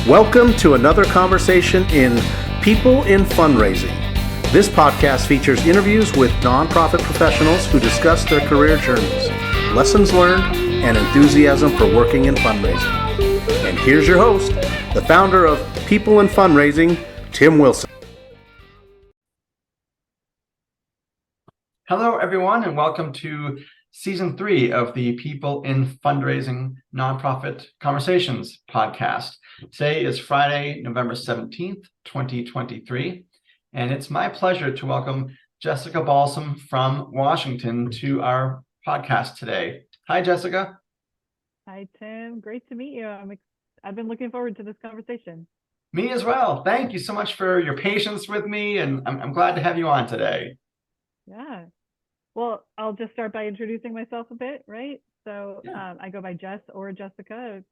Welcome to another conversation in People in Fundraising. This podcast features interviews with nonprofit professionals who discuss their career journeys, lessons learned, and enthusiasm for working in fundraising. And here's your host, the founder of People in Fundraising, Tim Wilson. Hello, everyone, and welcome to Season 3 of the People in Fundraising Nonprofit Conversations podcast. Today is Friday, November 17th, 2023, and it's my pleasure to welcome Jessica Balsam from Washington to our podcast today. Hi, Jessica. Hi, Tim. Great to meet you. I've been looking forward to this conversation. Me as well. Thank you so much for your patience with me, and I'm glad to have you on today. Yeah. Well, I'll just start by introducing myself a bit, right? So I go by Jess or Jessica,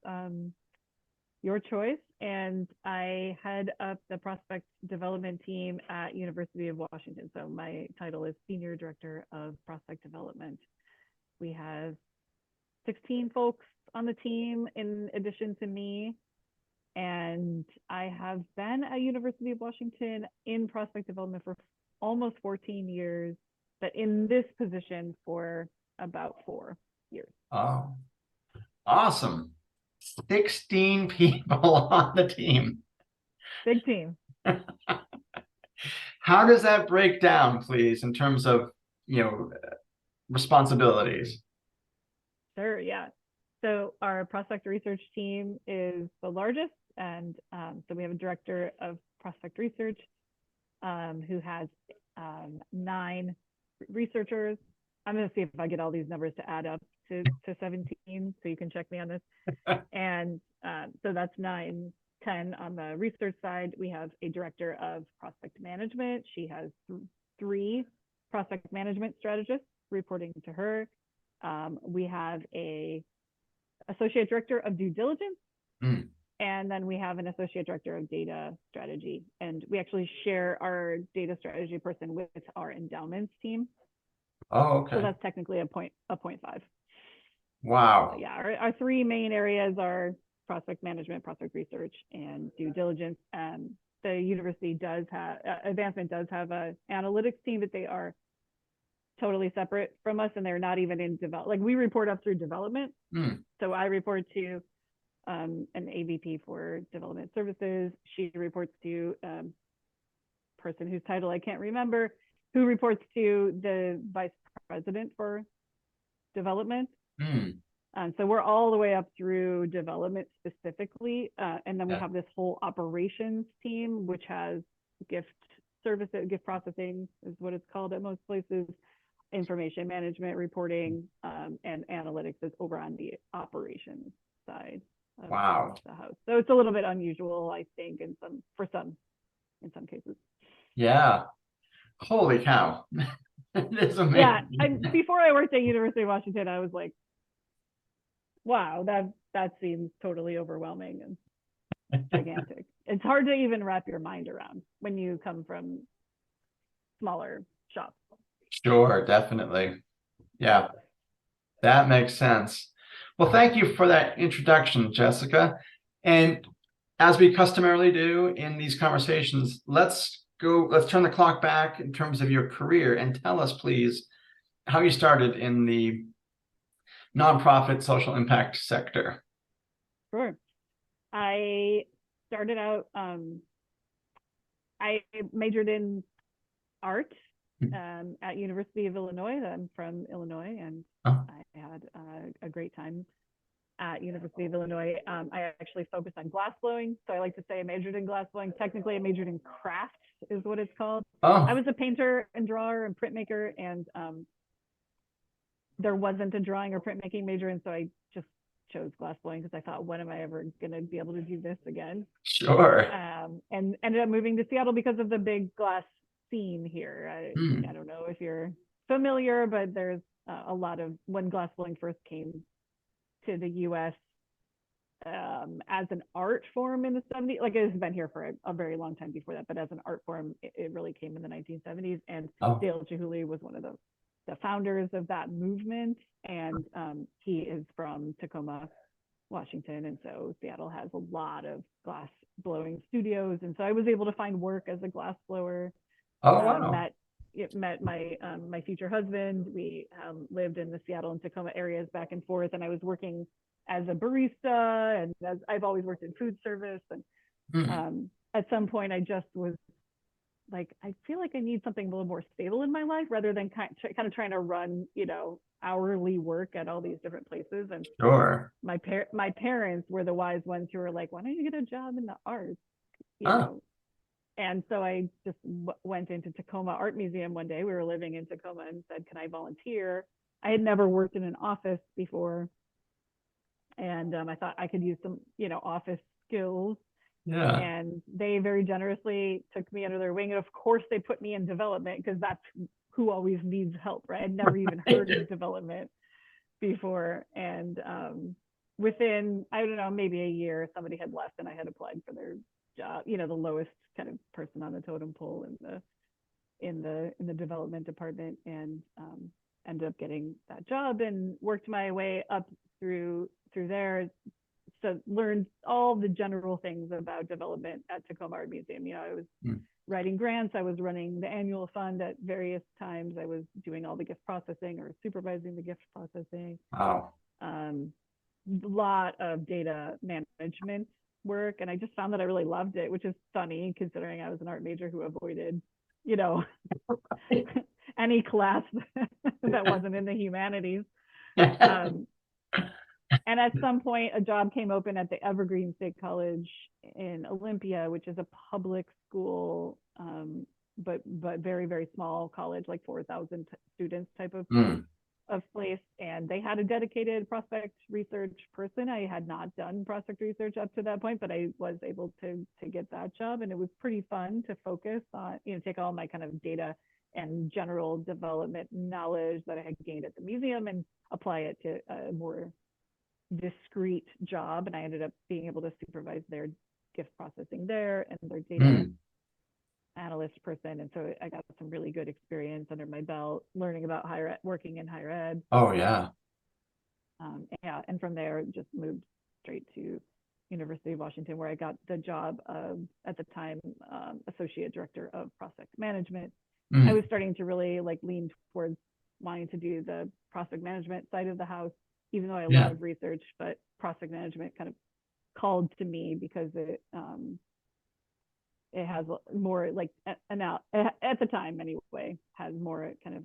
your choice. And I head up the prospect development team at University of Washington. So my title is Senior Director of Prospect Development. We have 16 folks on the team in addition to me. And I have been at University of Washington in prospect development for almost 14 years. But in this position for about 4 years. Oh, awesome. 16 people on the team. Big team. How does that break down, please, in terms of, responsibilities? Sure, yeah. So our prospect research team is the largest. And so we have a director of prospect research who has 9 researchers. I'm going to see if I get all these numbers to add up to 17, so you can check me on this. And so that's 9, 10 on the research side. We have a director of prospect management. She has 3 prospect management strategists reporting to her. We have a associate director of due diligence. And then we have an associate director of data strategy. And we actually share our data strategy person with our endowments team. Oh, okay. So that's technically a 0.5. Wow. So yeah, our 3 main areas are prospect management, prospect research, and due diligence. The university does have, Advancement does have an analytics team, but they are totally separate from us, and they're not even in develop. Like, we report up through development. So I report to an AVP for development services. She reports to a person whose title I can't remember, who reports to the vice president for development. So we're all the way up through development specifically. And then we have this whole operations team, which has gift services, gift processing is what it's called at most places, information management, reporting, and analytics is over on the operations side. Wow. The house. So it's a little bit unusual, I think, in some cases. Yeah. Holy cow. It is amazing. Yeah. Before I worked at University of Washington, I was like, wow, that seems totally overwhelming and gigantic. It's hard to even wrap your mind around when you come from smaller shops. Sure, definitely. Yeah, that makes sense. Well, thank you for that introduction, Jessica. And as we customarily do in these conversations, let's turn the clock back in terms of your career and tell us, please, how you started in the nonprofit social impact sector. Sure. I started out, I majored in art at University of Illinois. I'm from Illinois, and I had a great time at University of Illinois. I actually focused on glass blowing. So I like to say I majored in glass blowing. Technically, I majored in craft is what it's called. I was a painter and drawer and printmaker, and there wasn't a drawing or printmaking major. And so I just chose glass blowing because I thought, when am I ever going to be able to do this again? Sure. And ended up moving to Seattle because of the big glass scene here. I don't know if you're familiar, but there's a lot of, when glass blowing first came to the US as an art form in the 70s, like, it has been here for a very long time before that, but as an art form, it really came in the 1970s. And Dale Chihuly was one of the founders of that movement, and he is from Tacoma, Washington. And so Seattle has a lot of glass blowing studios. And so I was able to find work as a glass blower. Oh, wow. Met my future husband. We lived in the Seattle and Tacoma areas back and forth, and I was working as a barista, and as I've always worked in food service. And at some point, I just was like, I feel like I need something a little more stable in my life rather than kind of trying to run, hourly work at all these different places. And Sure. my parents were the wise ones who were like, why don't you get a job in the arts, you Huh. know? And so I just went into Tacoma Art Museum one day. We were living in Tacoma and said, can I volunteer? I had never worked in an office before. And I thought I could use some, office skills. Yeah. And they very generously took me under their wing. And of course, they put me in development because that's who always needs help, right? I'd never even heard of development before. And within, I don't know, maybe a year, somebody had left and I had applied for their job, the lowest kind of person on the totem pole in the development department, and ended up getting that job and worked my way up through there. So learned all the general things about development at Tacoma Art Museum. I was writing grants, I was running the annual fund at various times, I was doing all the gift processing or supervising the gift processing. Wow. A lot of data management work, and I just found that I really loved it, which is funny considering I was an art major who avoided, any class that wasn't in the humanities. And at some point, a job came open at the Evergreen State College in Olympia, which is a public school, but very, very small college, like 4,000 students type of place. And they had a dedicated prospect research person. I had not done prospect research up to that point, but I was able to get that job. And it was pretty fun to focus on, take all my kind of data and general development knowledge that I had gained at the museum and apply it to a more discrete job. And I ended up being able to supervise their gift processing there and their data analyst person. And so I got some really good experience under my belt learning about working in higher ed. Oh, yeah. And from there just moved straight to University of Washington, where I got the job of, at the time, associate director of prospect management. I was starting to really lean towards wanting to do the prospect management side of the house, even though I love research, but prospect management kind of called to me because it has more at the time anyway, has more kind of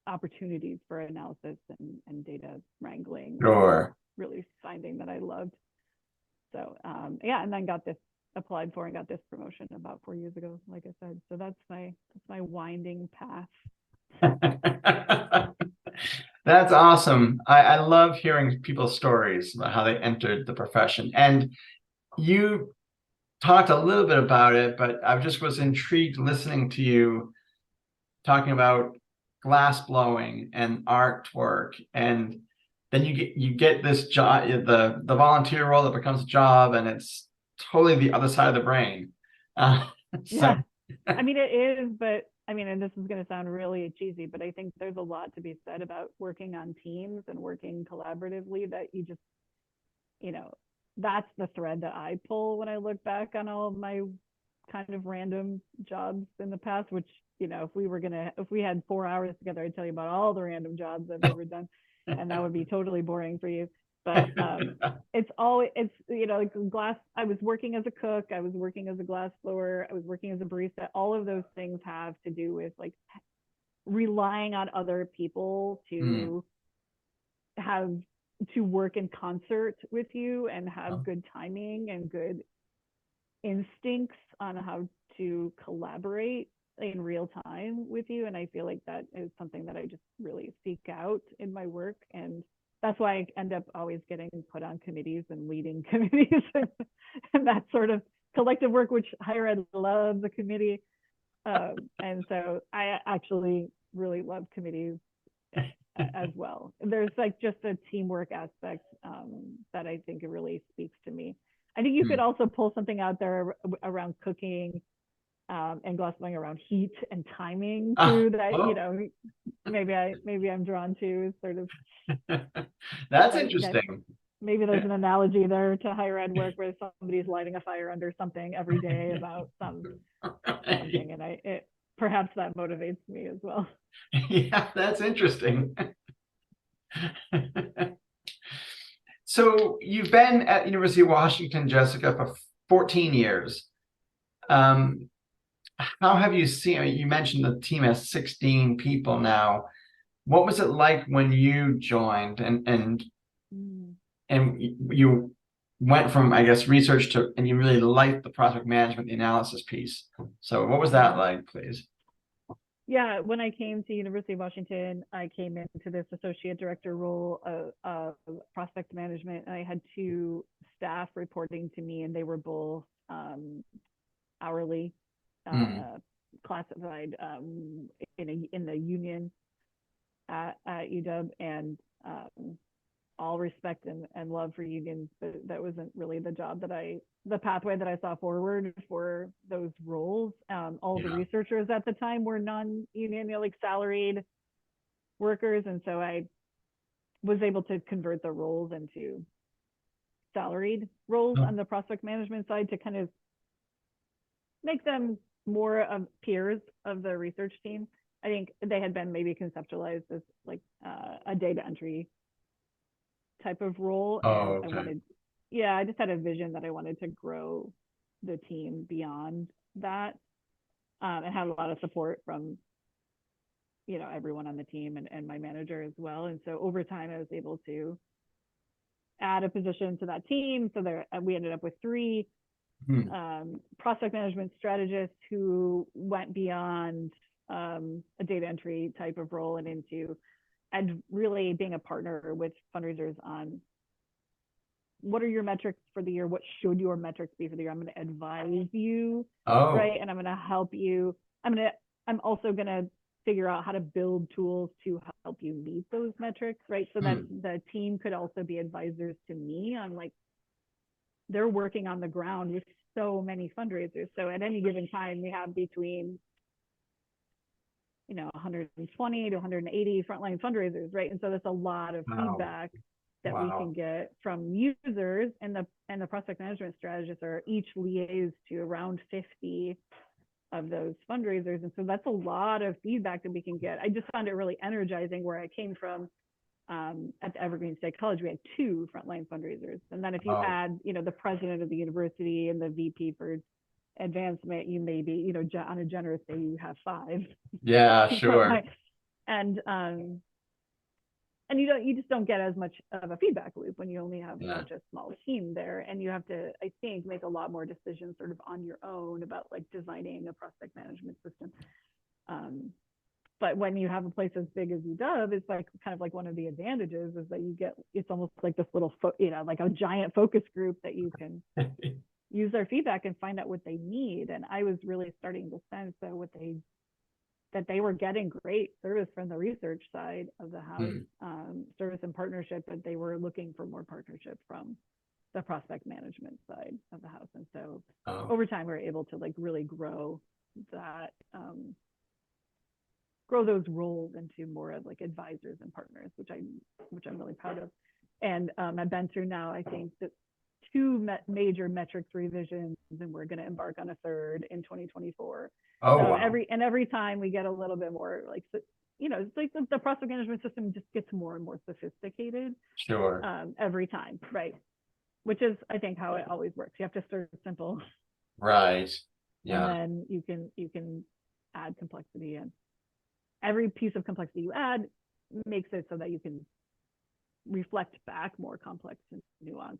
opportunities for analysis and data wrangling. Sure. Really finding that I loved. So and then applied for and got this promotion about 4 years ago, like I said. So that's my winding path. That's awesome. I love hearing people's stories about how they entered the profession. And you talked a little bit about it, but I just was intrigued listening to you talking about glass blowing and artwork, and then you get this job, the volunteer role that becomes a job, and it's totally the other side of the brain. Yeah, I mean it is, but and this is going to sound really cheesy, but I think there's a lot to be said about working on teams and working collaboratively, that you just, that's the thread that I pull when I look back on all of my kind of random jobs in the past, which, if we had 4 hours together, I'd tell you about all the random jobs I've ever done, and that would be totally boring for you. But glass, I was working as a cook, I was working as a glass blower, I was working as a barista. All of those things have to do with relying on other people to work in concert with you and have good timing and good instincts on how to collaborate in real time with you. And I feel like that is something that I just really seek out in my work. And that's why I end up always getting put on committees and leading committees and that sort of collective work, which higher ed loves a committee. And so I actually really love committees as well. There's just a teamwork aspect that I think it really speaks to me. I think you could also pull something out there around cooking and glass blowing around heat and timing too, that maybe I'm drawn to, sort of. That's interesting. maybe there's an analogy there to higher ed work where somebody's lighting a fire under something every day about something, and perhaps that motivates me as well. Yeah, that's interesting. So you've been at University of Washington, Jessica, for 14 years. How have you seen, I mean, you mentioned the team has 16 people now. What was it like when you joined and you went from, I guess, research to, and you really liked the project management, the analysis piece. So what was that like, please? Yeah, when I came to University of Washington, I came into this associate director role of prospect management, and I had 2 staff reporting to me, and they were both hourly, classified in the union at UW, and all respect and love for unions, but that wasn't really the pathway that I saw forward for those roles. All the researchers at the time were non-union, like salaried workers, and so I was able to convert the roles into salaried roles on the prospect management side to kind of make them more of peers of the research team. I think they had been maybe conceptualized as like a data entry type of role. Oh, and okay. I just had a vision that I wanted to grow the team beyond that, and had a lot of support from everyone on the team and my manager as well. And so over time I was able to add a position to that team, so there we ended up with 3 prospect management strategists who went beyond a data entry type of role and into really being a partner with fundraisers on what are your metrics for the year, what should your metrics be for the year. I'm going to advise you, right, and I'm going to help you. I'm also going to figure out how to build tools to help you meet those metrics, right, so that the team could also be advisors to me on, like, they're working on the ground with so many fundraisers. So at any given time we have between 120 to 180 frontline fundraisers, right? And so that's a lot of feedback that we can get from users, and the prospect management strategists are each liaised to around 50 of those fundraisers. And so that's a lot of feedback that we can get. I just found it really energizing. Where I came from, at the Evergreen State College, we had 2 frontline fundraisers. And then if you add, the president of the university and the VP for advancement, you may be, on a generous day, you have 5. Yeah, sure. And you just don't get as much of a feedback loop when you only have such a small team there, and you have to, I think, make a lot more decisions sort of on your own about, like, designing a prospect management system. But when you have a place as big as UW, it's like kind of like one of the advantages is that you get, it's almost like this little, like a giant focus group that you can use their feedback and find out what they need. And I was really starting to sense that they were getting great service from the research side of the house, service and partnership, but they were looking for more partnership from the prospect management side of the house. And so over time, we were able to, like, really grow that, grow those roles into more of, like, advisors and partners, which I'm really proud of. And I've been through now, I think, that 2 major metrics revisions, and we're going to embark on a 3rd in 2024. Every time we get a little bit more, like, it's like the prospect management system just gets more and more sophisticated. Sure. Every time, right? Which is, I think, how it always works. You have to start simple, right? Yeah. And then you can add complexity, and every piece of complexity you add makes it so that you can reflect back more complex and nuanced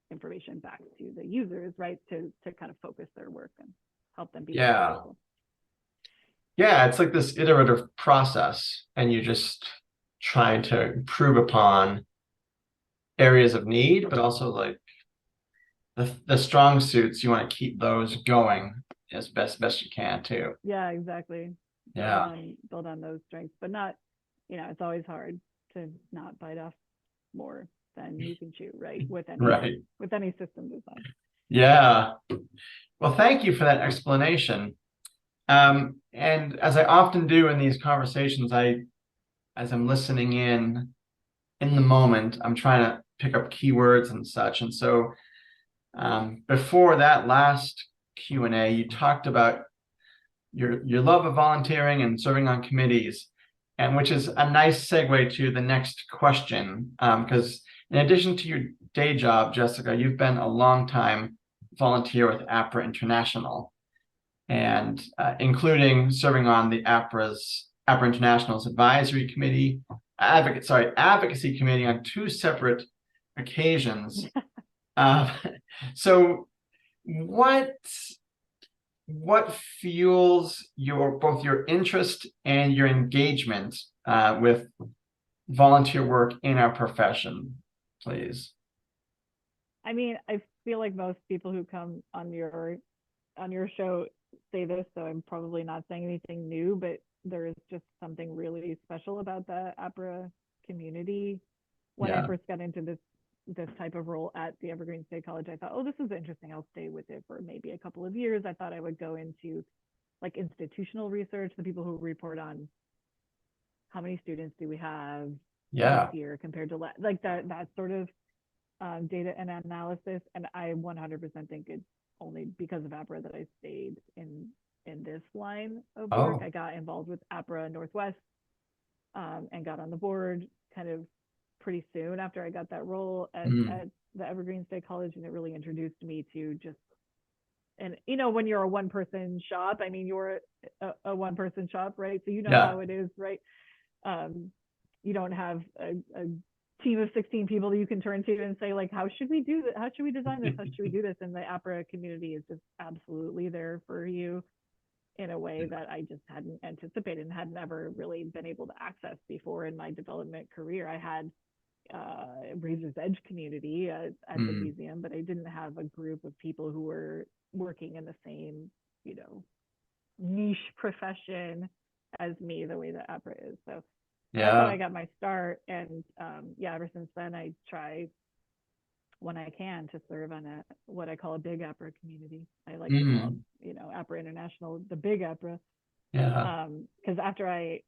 information back to the users, right? To kind of focus their work and help them be successful. Yeah, it's like this iterative process, and you just trying to improve upon areas of need, but also, like, the strong suits, you want to keep those going as best you can too. Yeah, exactly. Yeah. Build on those strengths, but not, it's always hard to not bite off more than you can chew, right? With any system design. Yeah. Well, thank you for that explanation. And as I often do in these conversations, as I'm listening in the moment, I'm trying to pick up keywords and such. And so before that last Q&A, you talked about your love of volunteering and serving on committees, and which is a nice segue to the next question, because in addition to your day job, Jessica, you've been a longtime volunteer with Apra International, and including serving on the Apra International's advisory committee, advocacy committee on 2 separate occasions. So what fuels both your interest and your engagement with volunteer work in our profession, please? I mean, I feel like most people who come on your show say this, so I'm probably not saying anything new, but there is just something really special about the Apra community. When I first got into this type of role at the Evergreen State College, I thought, oh, this is interesting. I'll stay with it for maybe a couple of years. I thought I would go into like institutional research, the people who report on how many students do we have this year compared to like that sort of data and analysis. And I 100% think it's only because of Apra that I stayed in this line of work. I got involved with Apra Northwest and got on the board kind of pretty soon after I got that role at the Evergreen State College, and it really introduced me to just, and you know, when you're a one-person shop, I mean, you're a one-person shop, right? So you know how it is, right? You don't have a team of 16 people that you can turn to and say, like, how should we do that? How should we design this? How should we do this? And the Apra community is just absolutely there for you in a way that I just hadn't anticipated and had never really been able to access before in my development career. I had Razor's Edge community at the museum, but I didn't have a group of people who were working in the same, you know, niche profession as me, the way that Apra is. So that's how I got my start. And ever since then, I try when I can to serve on what I call a big Apra community. I like to call, you know, Apra International the big Apra. Because after I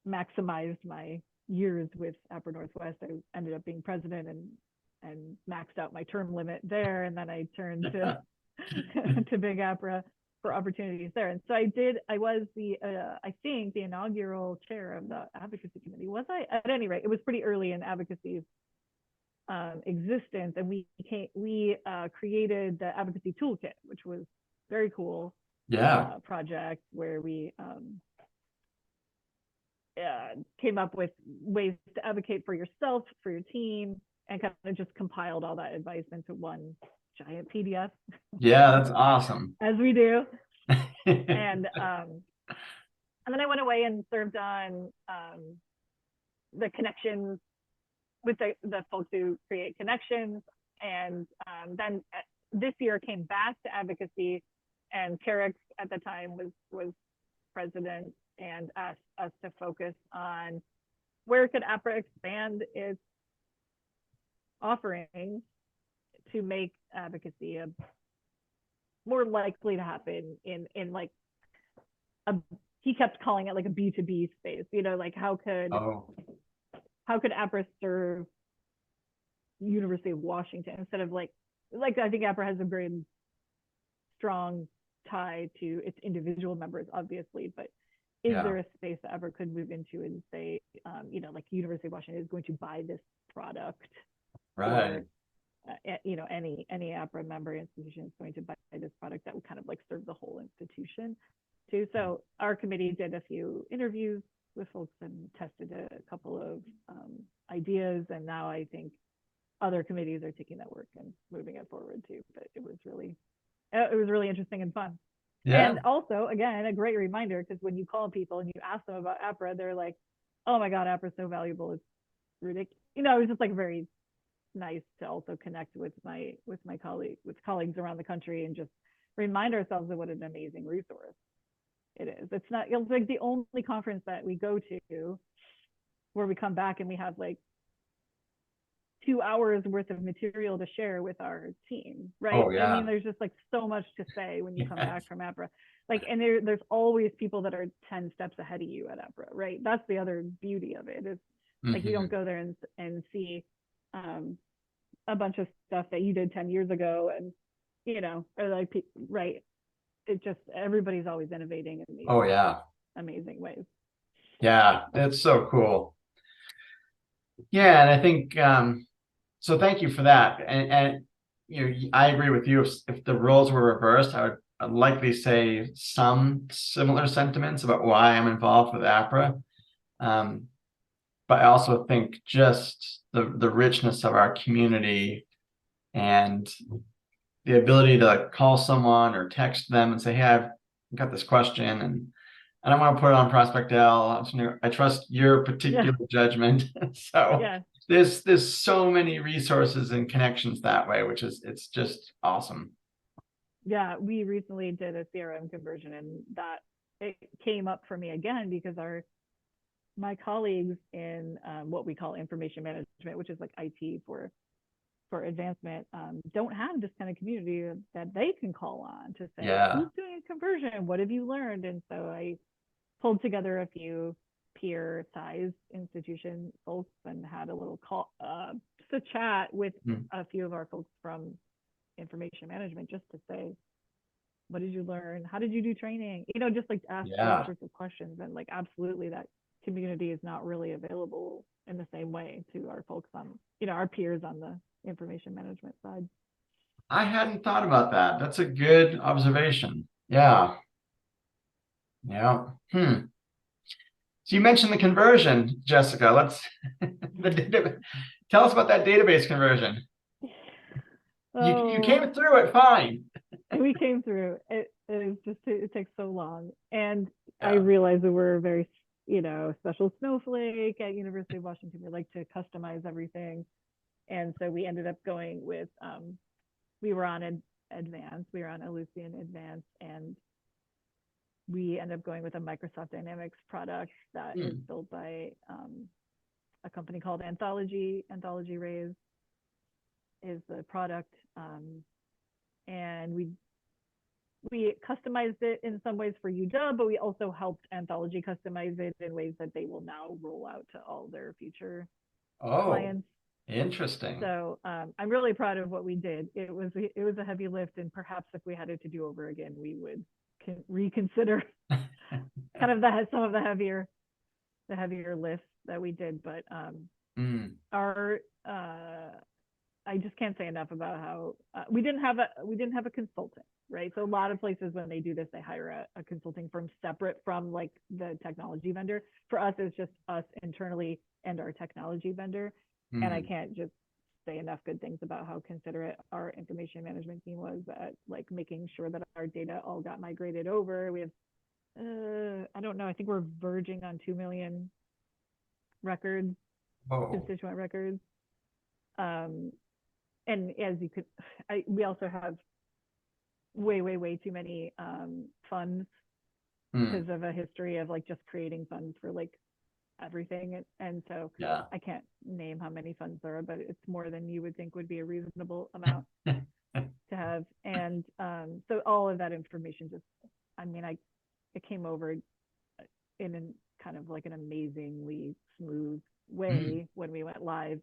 maximized my years with Apra Northwest, I ended up being president and maxed out my term limit there, and then I turned to to Big Apra for opportunities there. And so I was the I think the inaugural chair of the advocacy committee. Was I? At any rate, it was pretty early in advocacy's existence, and we created the advocacy toolkit, which was very cool project where we came up with ways to advocate for yourself, for your team, and kind of just compiled all that advice into one giant PDF. Yeah, that's awesome. As we do. And then I went away and served on the connections with the folks who create connections. And then this year came back to advocacy, and Carrick at the time was president, and asked us to focus on where could Apra expand its offerings to make advocacy more likely to happen in like he kept calling it like a B2B space, you know, like how could Apra serve University of Washington instead of like I think Apra has a very strong tie to its individual members, obviously, but is there a space that Apra could move into and say, you know, like University of Washington is going to buy this product, right? Or, you know, any Apra member institution is going to buy this product that would kind of like serve the whole institution too. So our committee did a few interviews with folks and tested a couple of ideas, and now I think other committees are taking that work and moving it forward too. But it was really interesting and fun. And also, again, a great reminder, because when you call people and you ask them about Apra, they're like, oh my God, Apra is so valuable. It's ridiculous. You know, it was just like very nice to also connect with my colleagues around the country and just remind ourselves of what an amazing resource it is. It's like the only conference that we go to where we come back and we have like 2 hours worth of material to share with our team, right? I mean, there's just like so much to say when you come back from Apra, like, and there's always people that are 10 steps ahead of you at Apra, right? That's the other beauty of it is like you don't go there and see a bunch of stuff that you did 10 years ago, and or like, right, it just, everybody's always innovating in these amazing ways. Yeah, it's so cool. Yeah, and I think so thank you for that. And I agree with you. If the roles were reversed, I'd likely say some similar sentiments about why I'm involved with APRA. But I also think just the richness of our community and the ability to call someone or text them and say, hey, I've got this question and I don't want to put it on Prospect L. I trust your particular judgment. So there's so many resources and connections that way, it's just awesome. Yeah, we recently did a CRM conversion, and that it came up for me again because my colleagues in what we call information management, which is like IT for advancement, don't have this kind of community that they can call on to say, who's doing a conversion? What have you learned? And so I pulled together a few peer-sized institution folks and had a little call, just a chat with a few of our folks from information management, just to say, what did you learn? How did you do training? Just like ask all sorts of questions. And like, absolutely, that community is not really available in the same way to our folks on, our peers on the information management side. I hadn't thought about that. That's a good observation. Yeah. So you mentioned the conversion, Jessica. Let's tell us about that database conversion. You came through it fine. We came through it. It takes so long, and I realized that we're a very special snowflake at University of Washington. We like to customize everything, and so we ended up going with we were on Advanced, we were on Ellucian Advanced, and we ended up going with a Microsoft Dynamics product that is built by a company called Anthology. Anthology Rays is the product, and we customized it in some ways for UW, but we also helped Anthology customize it in ways that they will now roll out to all their future clients. Interesting. So I'm really proud of what we did. It was a heavy lift, and perhaps if we had it to do over again, we would reconsider kind of some of the heavier lifts that we did. But I just can't say enough about how we didn't have a consultant, right? So a lot of places when they do this, they hire a consulting firm separate from like the technology vendor. For us, it's just us internally and our technology vendor. And I can't just say enough good things about how considerate our information management team was at like making sure that our data all got migrated over. We have, I don't know, I think we're verging on 2 million records, constituent records. And as you could, we also have way too many funds because of a history of like just creating funds for like everything, and so I can't name how many funds there are, but it's more than you would think would be a reasonable amount to have. And so all of that information just, it came over in kind of like an amazingly smooth way when we went live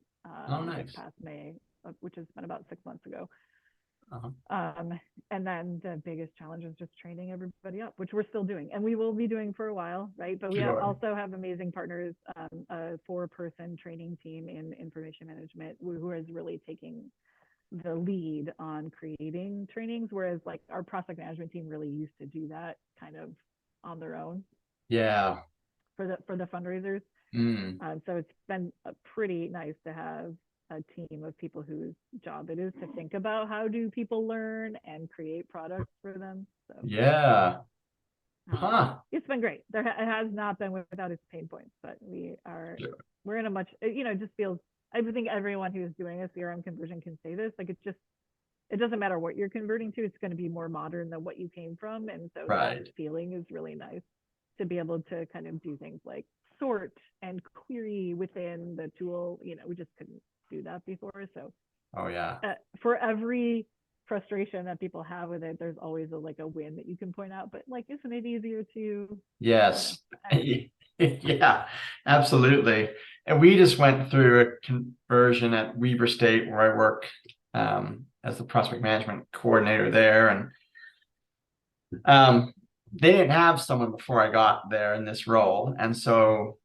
this past May, which has been about 6 months ago. And then the biggest challenge is just training everybody up, which we're still doing, and we will be doing for a while, right? But we also have amazing partners, a 4-person training team in information management who is really taking the lead on creating trainings, whereas like our prospect management team really used to do that kind of on their own. For the fundraisers. So it's been pretty nice to have a team of people whose job it is to think about how do people learn and create products for them. So it's been great. It has not been without its pain points, but we're in a much, it just feels, I think everyone who's doing a CRM conversion can say this, like it doesn't matter what you're converting to, it's going to be more modern than what you came from. And so that feeling is really nice to be able to kind of do things like sort and query within the tool. We just couldn't do that before. So for every frustration that people have with it, there's always a win that you can point out, but like, isn't it easier to yeah, absolutely. And we just went through a conversion at Weber State, where I work as the prospect management coordinator there. And they didn't have someone before I got there in this role. And so,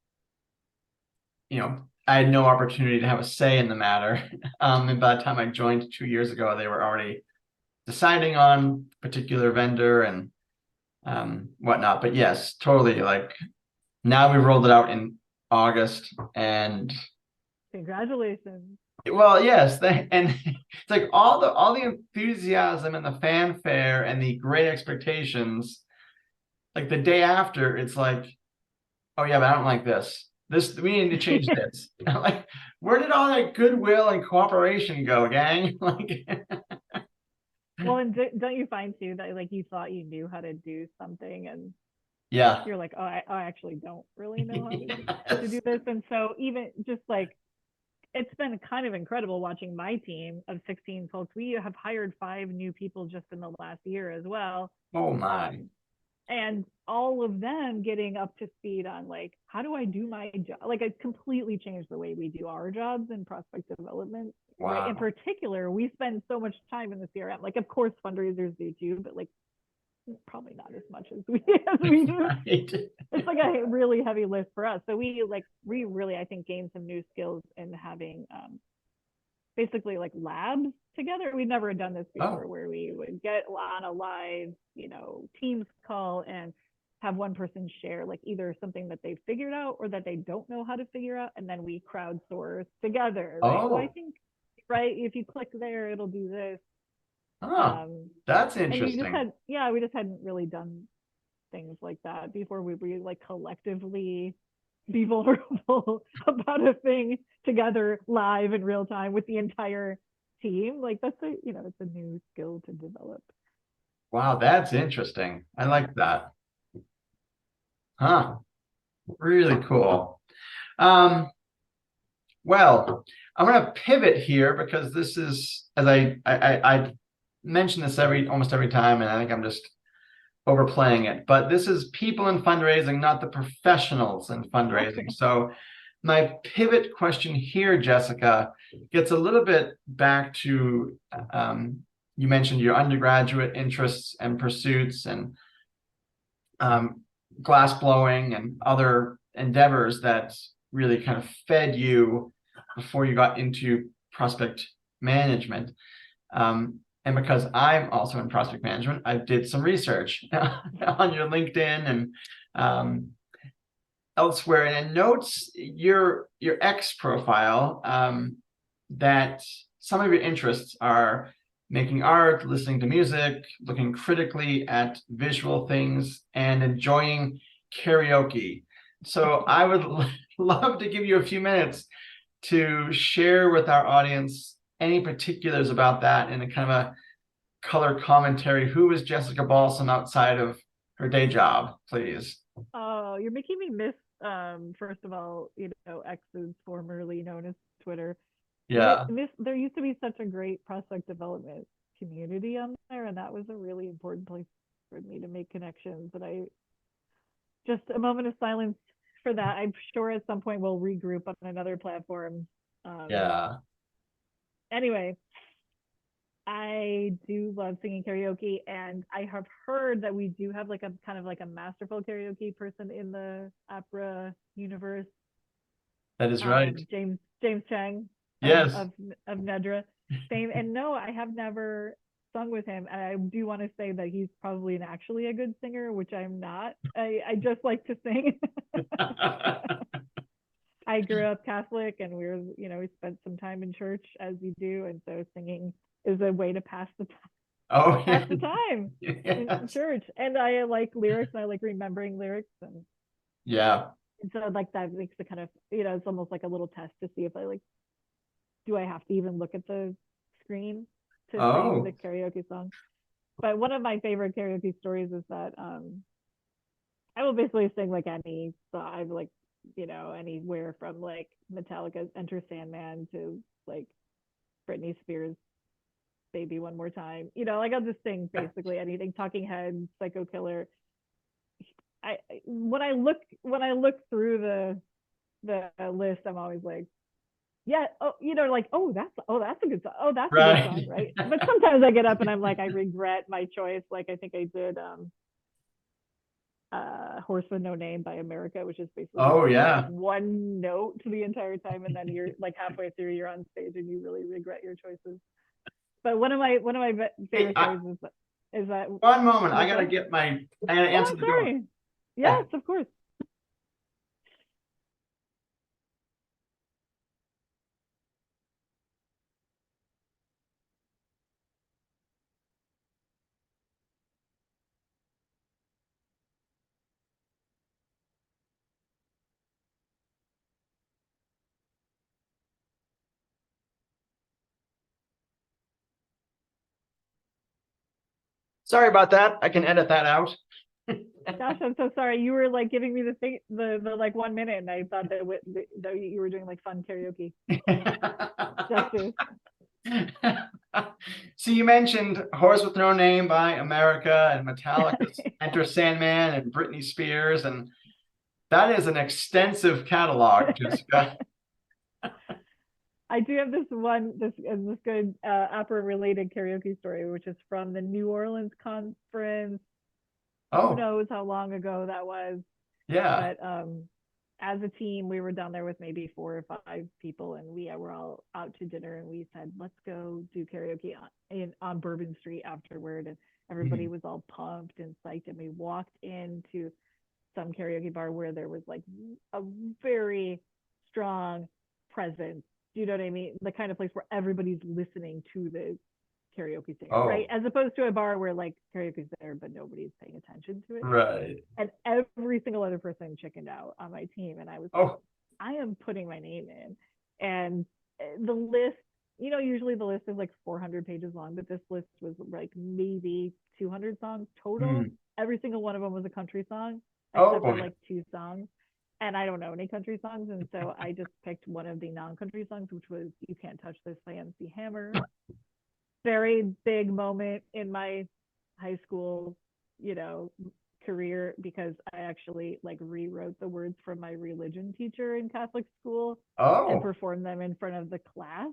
I had no opportunity to have a say in the matter. And by the time I joined 2 years ago, they were already deciding on a particular vendor and whatnot. But yes, totally. Like, now we've rolled it out in August, and Congratulations. well, yes, and it's like all the enthusiasm and the fanfare and the great expectations. Like the day after, it's like, oh yeah, but I don't like this. We need to change this. Like, where did all that goodwill and cooperation go, gang? Like, Well, and don't you find too that like you thought you knew how to do something, and yeah, you're like, oh, I actually don't really know how to yes. do this. And so even just like, it's been kind of incredible watching my team of 16 folks. We have hired 5 new people just in the last year as well. Oh my, And all of them getting up to speed on like, how do I do my job? Like, it completely changed the way we do our jobs in prospect development. Right. In wow. particular, we spend so much time in the CRM. Like, of course, fundraisers do too, but like probably not as much as we do. Right. It's like a really heavy lift for us. So we really, I think, gained some new skills in having basically like labs together. We've never done this before, where we would get on a live, Teams call and have one person share like either something that they figured out or that they don't know how to figure out, and then we crowdsource together. Right. Oh, Well, I think, right, if you click there, it'll do this. That's And interesting. we just hadn't really done things like that before. We like collectively be vulnerable about a thing together live in real time with the entire team. Like, that's it's a new skill to develop. Wow, that's interesting. I like that. Huh. Really cool. Well, I'm going to pivot here because this is, as I mention this almost every time, and I think I'm just overplaying it, but this is people in fundraising, not the professionals in fundraising. So my pivot question here, Jessica, gets a little bit back to, you mentioned your undergraduate interests and pursuits and glass blowing and other endeavors that really kind of fed you before you got into prospect management. And because I'm also in prospect management, I did some research on your LinkedIn and elsewhere, and it notes your X profile, that some of your interests are making art, listening to music, looking critically at visual things, and enjoying karaoke. So I would love to give you a few minutes to share with our audience any particulars about that in a kind of a color commentary. Who is Jessica Balsam outside of her day job, please? Oh, you're making me miss, first of all, X is formerly known as Twitter. Yeah. There used to be such a great prospect development community on there, and that was a really important place for me to make connections. But just a moment of silence for that. I'm sure at some point we'll regroup on another platform. Yeah. Anyway, I do love singing karaoke, and I have heard that we do have like a kind of like a masterful karaoke person in the Apra universe. That is right. James Chang Yes. of Nedra fame. And no, I have never sung with him. And I do want to say that he's probably actually a good singer, which I'm not. I just like to sing. I grew up Catholic, and we spent some time in church, as you do, and so singing is a way to pass the time Yes. in church. And I like lyrics, and I like remembering lyrics, and Yeah. so like that makes it kind of, it's almost like a little test to see if do I have to even look at the screen to sing the karaoke song. But one of my favorite karaoke stories is that I will basically sing like any song, like, anywhere from like Metallica's Enter Sandman to like Britney Spears' Baby One More Time. Like, I'll just sing basically anything. Talking Heads, Psycho Killer. When I look through the list, I'm always like, yeah, oh, like, that's a good song. Oh, that's a good song, Right. right? But sometimes I get up and I'm like, I regret my choice. Like I think I did Horse with No Name by America, which is basically Oh, like yeah. one note the entire time, and then you're like halfway through, you're on stage and you really regret your choices. But one of my Hey, favorite stories is that one moment. I what's gotta that? get I gotta Oh, answer I'm the door. sorry. Yeah. Yes, of course. Sorry about that. I can edit that out. Gosh, I'm so sorry. You were like giving me the thing, the like 1 minute, and I thought that you were doing like fun karaoke. Justice. So you mentioned Horse with No Name by America and Metallica's Enter Sandman and Britney Spears, and that is an extensive catalog, Jessica. I do have this good Apra related karaoke story, which is from the New Orleans conference. Who Oh, knows how long ago that was? yeah. But as a team, we were down there with maybe 4 or 5 people, and we were all out to dinner, and we said, let's go do karaoke on Bourbon Street afterward. And everybody Mhm. was all pumped and psyched, and we walked into some karaoke bar where there was like a very strong presence. Do you know what I mean? The kind of place where everybody's listening to the karaoke singer, right? Oh, As opposed to a bar where like karaoke's there, but nobody's paying attention to it. right. And every single other person chickened out on my team. And I was like, Oh, I am putting my name in. And the list, usually the list is like 400 pages long, but this list was like maybe 200 songs total. hmm. Every single one of them was a country song, except Oh, for like 2 songs. And I don't know any country songs. And so I just picked one of the non country songs, which was You Can't Touch This by MC Hammer. Very big moment in my high school, you know, career, because I actually like rewrote the words from my religion teacher in Catholic school and oh, performed them in front of the class.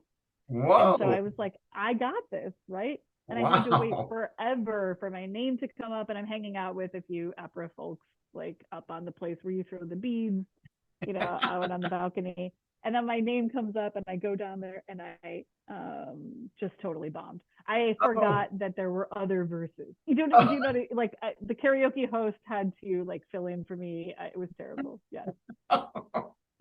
And so whoa, I was like, I got this, right? And I had to wait wow. forever for my name to come up. And I'm hanging out with a few Apra folks like up on the place where you throw the beads, out on the balcony. And then my name comes up and I go down there and I just totally bombed. I Oh, forgot that there were other verses. Do oh. you know, like the karaoke host had to like fill in for me. It was terrible. Yes.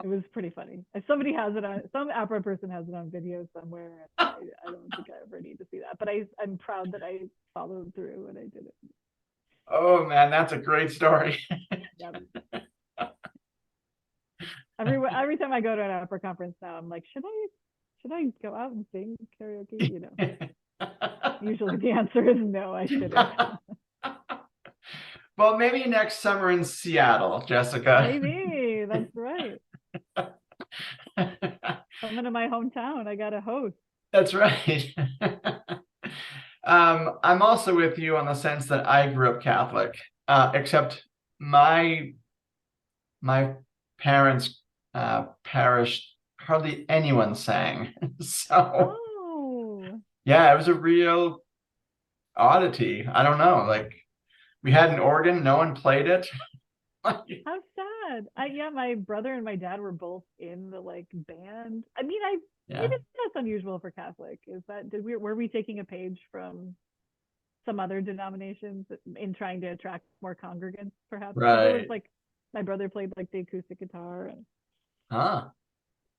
It was pretty funny. Somebody has it on, some Apra person has it on video somewhere. I don't think I ever need to see that, but I'm proud that I followed through and I did it. Oh man, that's a great story. Yep. Every time I go to an Apra conference now, I'm like, should I go out and sing karaoke? Usually the answer is no, I shouldn't. Well, maybe next summer in Seattle, Jessica. Maybe that's right. Coming to my hometown, I got a host. That's right. I'm also with you on the sense that I grew up Catholic, except my my parents' parish hardly anyone sang. So Oh, yeah, it was a real oddity. I don't know. Like we had an organ, no one played it. how sad. Yeah, my brother and my dad were both in the like band. I mean, maybe Yeah, that's unusual for Catholic. Is that were we taking a page from some other denominations in trying to attract more congregants, perhaps? Because there was right. like my brother played like the acoustic guitar, and Huh.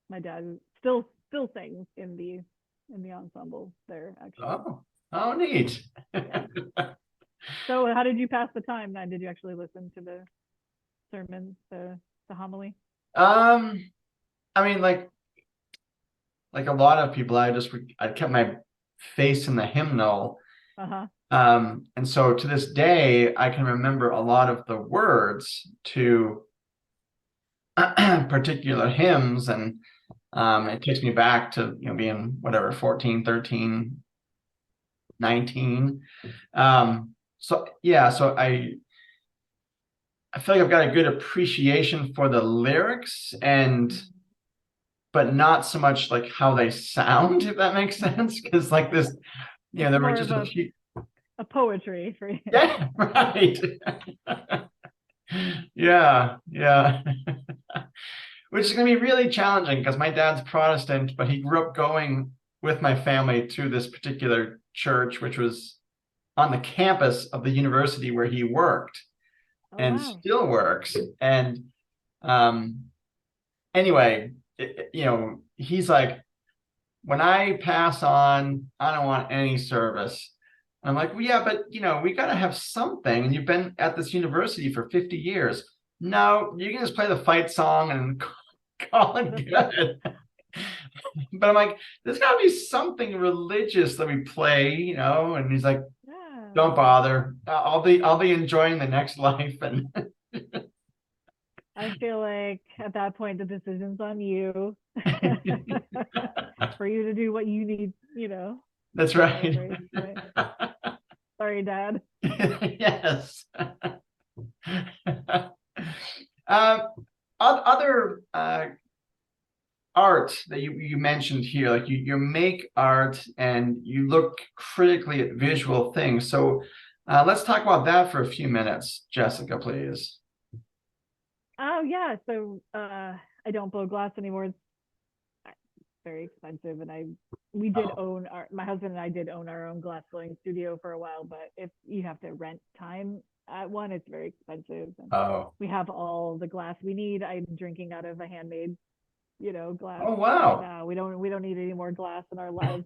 my dad still sings in the ensemble there actually. Oh, oh, neat. Yeah. So how did you pass the time then? Did you actually listen to the sermon, the homily? Um, I mean, like a lot of people, I kept my face in the hymnal. Uh-huh. And so to this day, I can remember a lot of the words to particular hymns, and it takes me back to being whatever 14, 13, 19. So yeah, so I feel like I've got a good appreciation for the lyrics but not so much like how they sound, if that makes sense. Because like this, there were More just of a few. a poetry for you. Yeah, right. Yeah, yeah. Which is going to be really challenging because my dad's Protestant, but he grew up going with my family to this particular church, which was on the campus of the university where he worked and wow. still works. And anyway, he's like, when I pass on, I don't want any service. I'm like, well, yeah, but we got to have something. And you've been at this university for 50 years. No, you can just play the fight song and call it good. But I'm like, there's got to be something religious that we play, And he's like, Yeah. don't bother. I'll be enjoying the next life. And I feel like at that point the decision's on you for you to do what you need, That's right. Sorry, Dad. Yes. Other art that you mentioned here, like you make art and you look critically at visual things. So let's talk about that for a few minutes, Jessica, please. Oh yeah, so I don't blow glass anymore. It's very expensive, and we did own my husband and I did own our own glass blowing studio for a while, but if you have to rent time at one, it's very expensive. And we have all the glass we need. I'm drinking out of a handmade, glass. Oh wow. Right now. We don't need any more glass in our lives.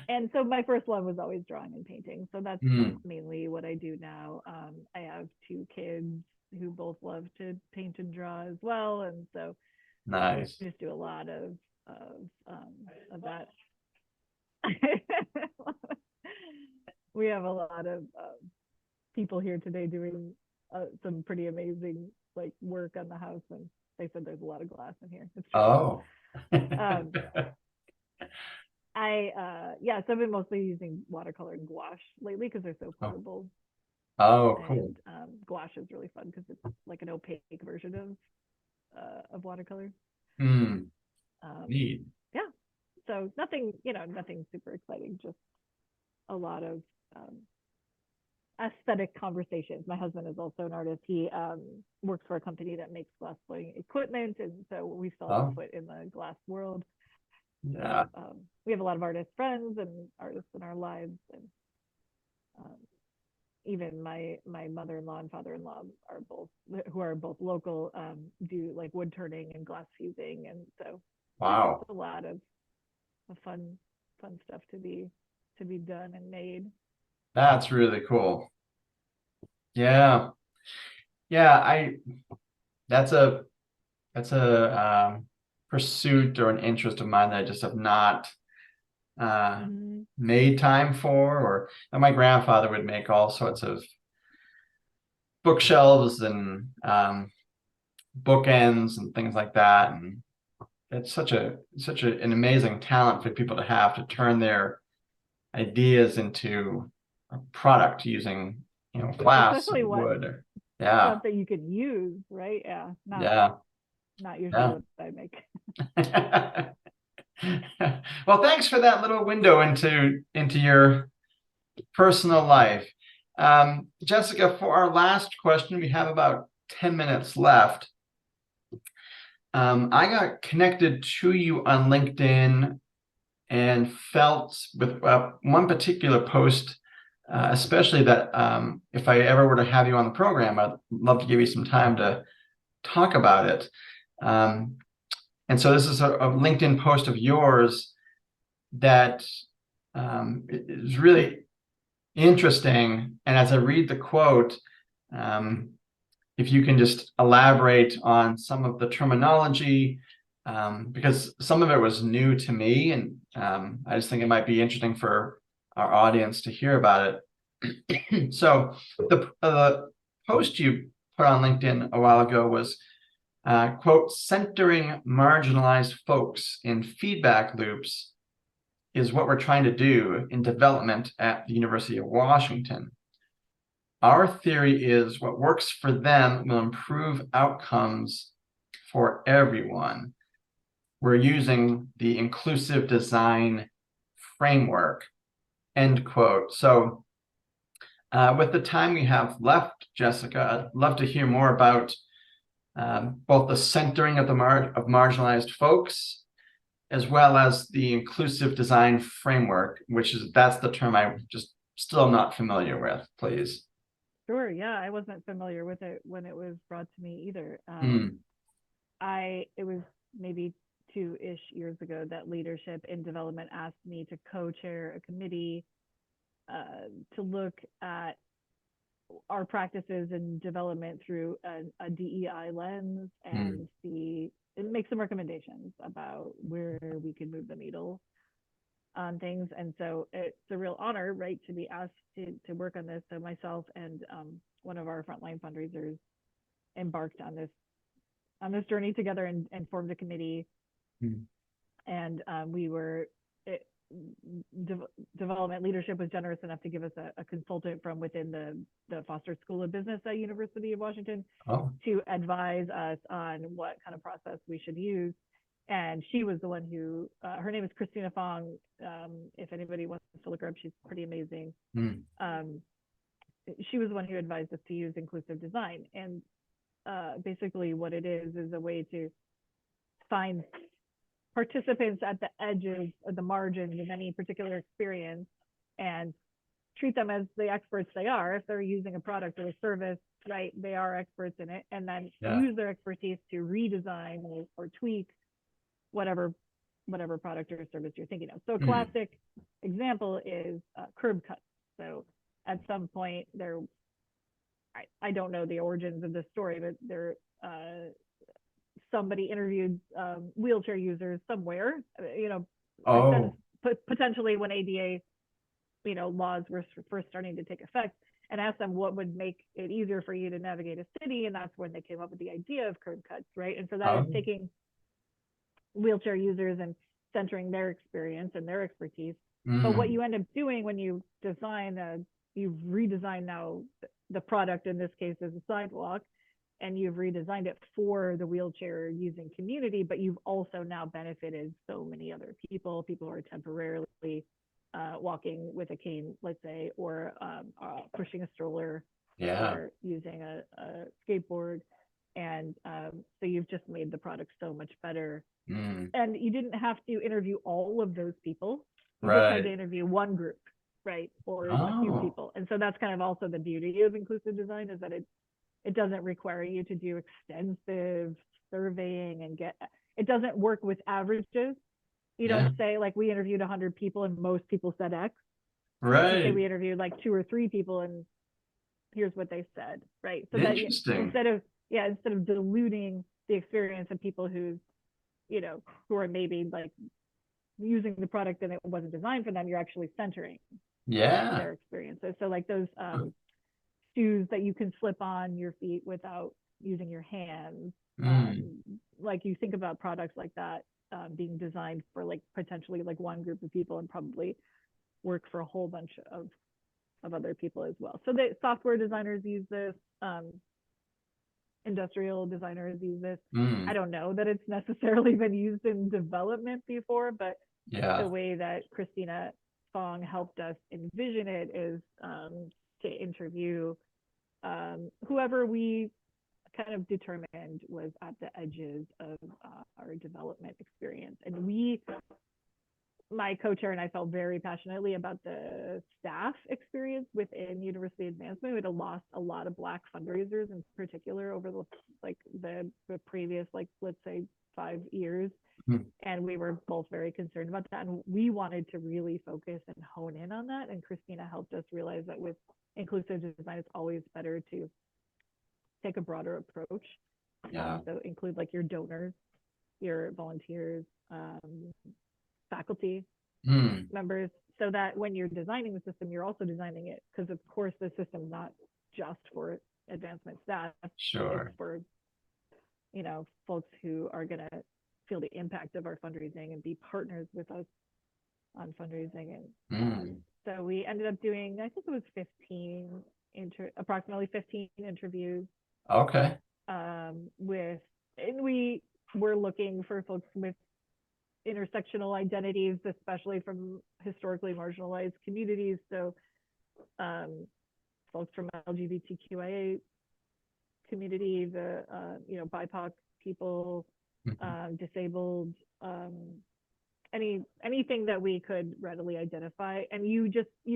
And so my first love was always drawing and painting. So that's mainly what I do now. I have 2 kids who both love to paint and draw as well, and so nice. we just do a lot of that. We have a lot of people here today doing some pretty amazing work on the house, and they said there's a lot of glass in here. It's true. Oh. So I've been mostly using watercolor and gouache lately because they're so portable. Oh, cool. And gouache is really fun because it's like an opaque version of watercolor. Neat. Yeah. So nothing super exciting, just a lot of aesthetic conversations. My husband is also an artist. He works for a company that makes glass blowing equipment, and so we still have a foot in the glass world. Yeah. So, we have a lot of artist friends and artists in our lives, and even my mother-in-law and father-in-law are both local, do like wood turning and glass fusing, and so wow, a lot of fun stuff to be done and made. That's really cool. Yeah. That's a pursuit or an interest of mine that I just have not made time for. And my grandfather would make all sorts of bookshelves and bookends and things like that. And it's such an amazing talent for people to have, to turn their ideas into a product using glass and wood. Stuff that you could use, right? Yeah. Not usually what I make. Well, thanks for that little window into your personal life. Jessica, for our last question, we have about 10 minutes left. I got connected to you on LinkedIn and felt with one particular post, especially that if I ever were to have you on the program, I'd love to give you some time to talk about it. And so this is a LinkedIn post of yours that is really interesting. And as I read the quote, if you can just elaborate on some of the terminology, because some of it was new to me, and I just think it might be interesting for our audience to hear about it. So the post you put on LinkedIn a while ago was, quote, centering marginalized folks in feedback loops is what we're trying to do in development at the University of Washington. our theory is what works for them will improve outcomes for everyone. We're using the inclusive design framework, end quote. So with the time we have left, Jessica, I'd love to hear more about both the centering of marginalized folks, as well as the inclusive design framework, that's the term I just still not familiar with, please. Sure. Yeah, I wasn't familiar with it when it was brought to me either. It was maybe 2-ish years ago that Leadership in Development asked me to co-chair a committee to look at our practices in development through a DEI lens and make some recommendations about where we could move the needle on things. And so it's a real honor, right, to be asked to work on this. So myself and one of our frontline fundraisers embarked on this journey together and formed a committee. And we were development leadership was generous enough to give us a consultant from within the Foster School of Business at University of Washington to advise us on what kind of process we should use. And she was the one who, her name is Christina Fong. If anybody wants to look her up, she's pretty amazing. She was the one who advised us to use inclusive design. And basically what it is a way to find participants at the edges or the margins of any particular experience and treat them as the experts they are. If they're using a product or a service, right, they are experts in it, and then use their expertise to redesign or tweak whatever product or service you're thinking of. So a classic example is curb cuts. So at some point I don't know the origins of this story, but somebody interviewed wheelchair users somewhere, potentially when ADA, laws were first starting to take effect, and asked them what would make it easier for you to navigate a city. And that's when they came up with the idea of curb cuts, right? And so that is taking wheelchair users and centering their experience and their expertise. But what you end up doing when you you've redesigned now the product, in this case is a sidewalk, and you've redesigned it for the wheelchair using community, but you've also now benefited so many other people who are temporarily walking with a cane, let's say, or pushing a stroller, or using a skateboard. And so you've just made the product so much better. And you didn't have to interview all of those people. You just had to interview one group, right? Or a few people. And so that's kind of also the beauty of inclusive design, is that it doesn't require you to do extensive surveying and it doesn't work with averages. You don't say like we interviewed 100 people and most people said X. Right. You say we interviewed like 2 or 3 people and here's what they said, right? So that instead of diluting the experience of people who are maybe like using the product and it wasn't designed for them, you're actually centering their experiences. So like those shoes that you can slip on your feet without using your hands. Like you think about products like that being designed for like potentially like one group of people and probably work for a whole bunch of other people as well. So the software designers use this, industrial designers use this. I don't know that it's necessarily been used in development before, but the way that Christina Fong helped us envision it is to interview whoever we kind of determined was at the edges of our development experience. And my co-chair and I felt very passionately about the staff experience within university advancement. We had lost a lot of Black fundraisers in particular over the previous, let's say 5 years. And we were both very concerned about that. And we wanted to really focus and hone in on that. And Christina helped us realize that with inclusive design, it's always better to take a broader approach. So include like your donors, your volunteers, faculty members, so that when you're designing the system, you're also designing it, because of course the system's not just for advancement staff. It's for folks who are going to feel the impact of our fundraising and be partners with us on fundraising. And so we ended up doing, I think it was 15 approximately 15 interviews Okay. and we were looking for folks with intersectional identities, especially from historically marginalized communities. So folks from LGBTQIA community, the BIPOC people, disabled, anything that we could readily identify. And you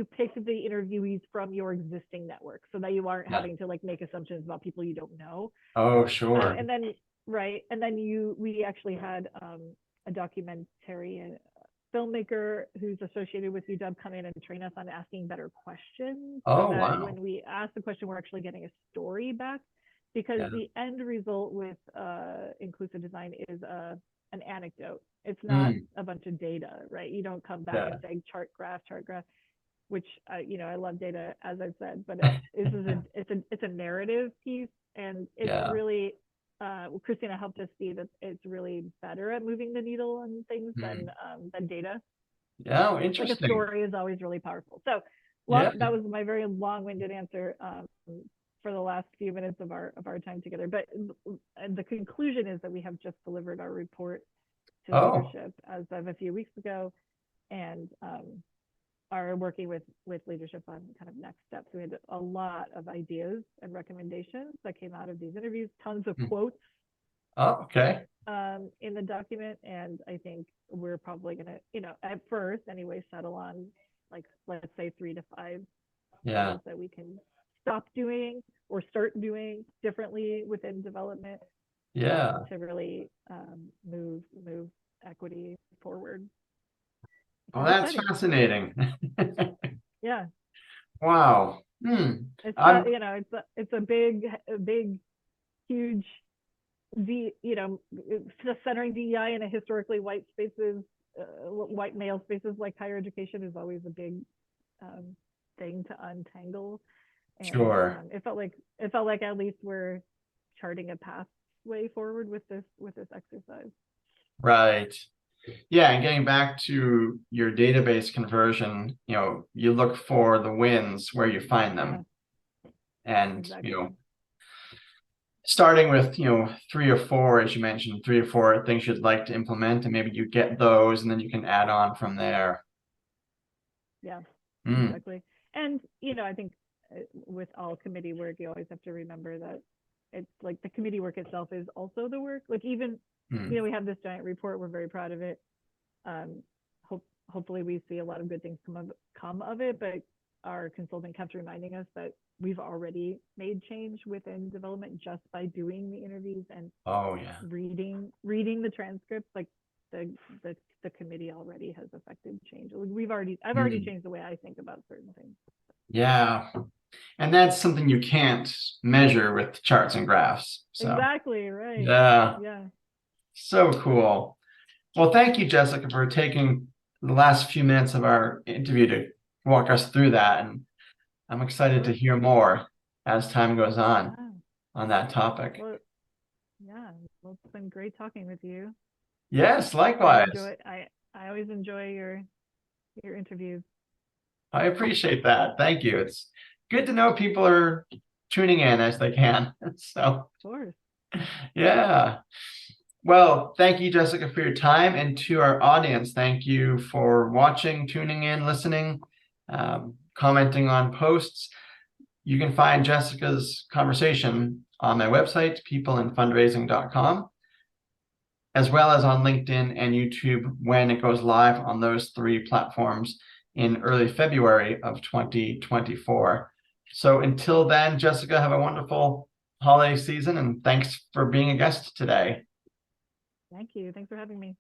pick the interviewees from your existing network so that you aren't having to like make assumptions about people you don't know. Oh, sure. And then we actually had a documentary and filmmaker who's associated with UW come in and train us on asking better questions. Oh, so that wow. when we ask the question, we're actually getting a story back, because the end result with inclusive design is an anecdote. It's not a bunch of data, right? You don't come back and say chart graph, which I love data, as I've said, but it's a narrative piece, and it's really Christina helped us see that it's really better at moving the needle on things than data. Yeah, interesting. Like a story is always really powerful. So that was my very long-winded answer for the last few minutes of our time together. But the conclusion is that we have just delivered our report to leadership as of a few weeks ago, and are working with leadership on kind of next steps. We had a lot of ideas and recommendations that came out of these interviews, tons of quotes in the document. And I think we're probably going to, at first anyway, settle on like, let's say 3 to 5 things that we can stop doing or start doing differently within development to really move equity forward. Oh, that's fascinating. Yeah. Wow. It's a big, huge, centering DEI in a historically white spaces, white male spaces like higher education is always a big thing to untangle. And it felt like at least we're charting a pathway forward with this exercise. Right. Yeah, and getting back to your database conversion, you look for the wins where you find them. And starting with 3 or 4, as you mentioned, 3 or 4 things you'd like to implement, and maybe you get those, and then you can add on from there. Exactly. And I think with all committee work, you always have to remember that it's like the committee work itself is also the work. Like even we have this giant report, we're very proud of it. Hopefully we see a lot of good things come of it, but our consultant kept reminding us that we've already made change within development just by doing the interviews and reading the transcripts. Like the committee already has affected change. I've already changed the way I think about certain things. Yeah. And that's something you can't measure with charts and graphs. So. Exactly, right. Yeah. So cool. Well, thank you, Jessica, for taking the last few minutes of our interview to walk us through that. And I'm excited to hear more as time goes on that topic. Well, it's been great talking with you. Yes, likewise. I always enjoy your interviews. I appreciate that. Thank you. It's good to know people are tuning in as they can. So, of course. Yeah. Well, thank you, Jessica, for your time. And to our audience, thank you for watching, tuning in, listening, commenting on posts. You can find Jessica's conversation on my website, peopleinfundraising.com, as well as on LinkedIn and YouTube when it goes live on those 3 platforms in early February of 2024. So until then, Jessica, have a wonderful holiday season, and thanks for being a guest today. Thank you. Thanks for having me.